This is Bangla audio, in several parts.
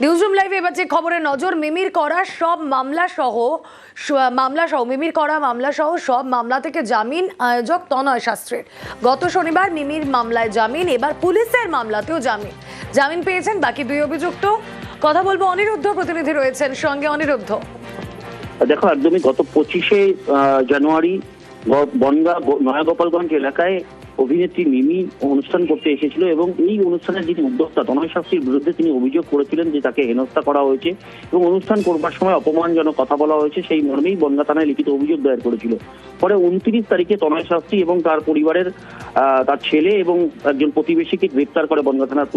নিউজরুম লাইভে এবার যে খবরের নজর, মিমির করা সব মামলা সহ মিমির করা মামলা সহ সব মামলা থেকে জামিন আয়োজক তনয় শাস্ত্রীর। গত শনিবার মিমির মামলায় জামিন, এবার পুলিশের মামলাতেও জামিন পেয়েছেন বাকি দুই অভিযুক্ত। কথা বলবো, অনিরুদ্ধ প্রতিনিধি রয়েছেন সঙ্গে। অনিরুদ্ধ, দেখো, একদমই গত 25শে জানুয়ারি বনগাঁ নয়াগোপালগঞ্জ এলাকায় অভিনেত্রী মিমি অনুষ্ঠান করতে এসেছিল এবং এই অনুষ্ঠানের যিনি উদ্যোক্তা তনয় শাস্ত্রীর বিরুদ্ধে তিনি অভিযোগ করেছিলেন যে তাকে হেনস্থা করা হয়েছে এবং অনুষ্ঠান করবার সময় অপমানজনক কথা বলা হয়েছে। সেই মর্মেই বনগাঁ থানায় লিখিত অভিযোগ দায়ের করেছিল। পরে 29 তারিখে তনয় শাস্ত্রী এবং তার পরিবারের তার ছেলে এবং একজন প্রতিবেশীকে গ্রেপ্তার করে বনগাঁ থানার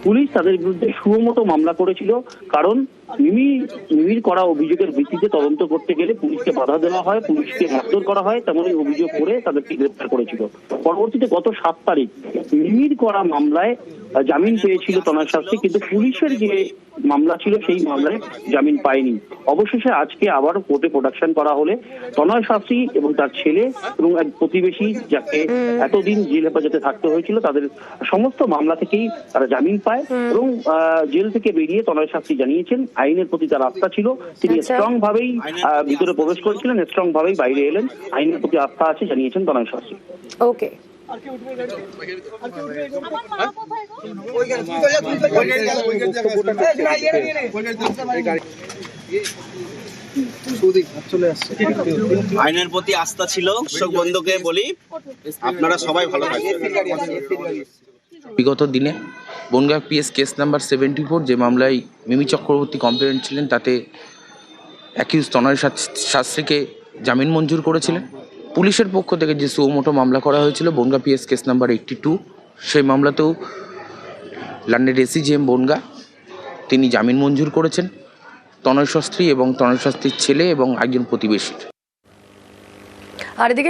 পুলিশ তাদের বিরুদ্ধে সুমোটো মামলা করেছিল। কারণ মিমির করা অভিযোগের ভিত্তিতে তদন্ত করতে গেলে পুলিশকে বাধা দেওয়া হয়, পুলিশকে মারধর করা হয়, তেমনই অভিযোগ করে তাদেরকে গ্রেপ্তার করেছিল। পরবর্তীতে গত 7 তারিখ মিমির করা মামলায় জামিন পেয়েছিল তনয় শাস্ত্রী, কিন্তু পুলিশের যে মামলা ছিল সেই মামলায় জামিন পায়নি। অবশেষে আজকে আবার কোর্টে প্রোডাকশন করা হলে তনয় শাস্ত্রী এবং তার ছেলে এবং এক প্রতিবেশী যাকে এতদিন জেল হেফাজতে থাকতে হয়েছিল তাদের সমস্ত মামলা থেকেই তারা জামিন পায় এবং জেল থেকে বেরিয়ে তনয় শাস্ত্রী জানিয়েছেন আইনের প্রতি তার আস্থা ছিল। তিনি স্ট্রং ভাবেই ভিতরে প্রবেশ করেছিলেন, স্ট্রং ভাবেই বাইরে এলেন। আইনের প্রতি আস্থা আছে জানিয়েছেন তনয় শাস্ত্রী। ওকে, আইনের প্রতি আস্থা ছিল। দর্শক বন্ধুকে বলি, আপনারা সবাই ভালো থাকবেন। বিগত দিনে বনগাঁ পিএস কেস নাম্বার 74 যে মামলায় মিমি চক্রবর্তী কমপ্লেন্ট ছিলেন, তাতে অ্যাকিউজ তনয় শাস্ত্রীকে জামিন মঞ্জুর করেছিলেন। পুলিশের পক্ষ থেকে যে সুমোটো মামলা করা হয়েছিল বনগাঁ পিএস কেস নাম্বার 82, সেই মামলাতেও লন্ডনের এসিজিএম বনগাঁ তিনি জামিন মঞ্জুর করেছেন তনয় শাস্ত্রী এবং তনয় শাস্ত্রীর ছেলে এবং একজন প্রতিবেশীর। আর এদিকে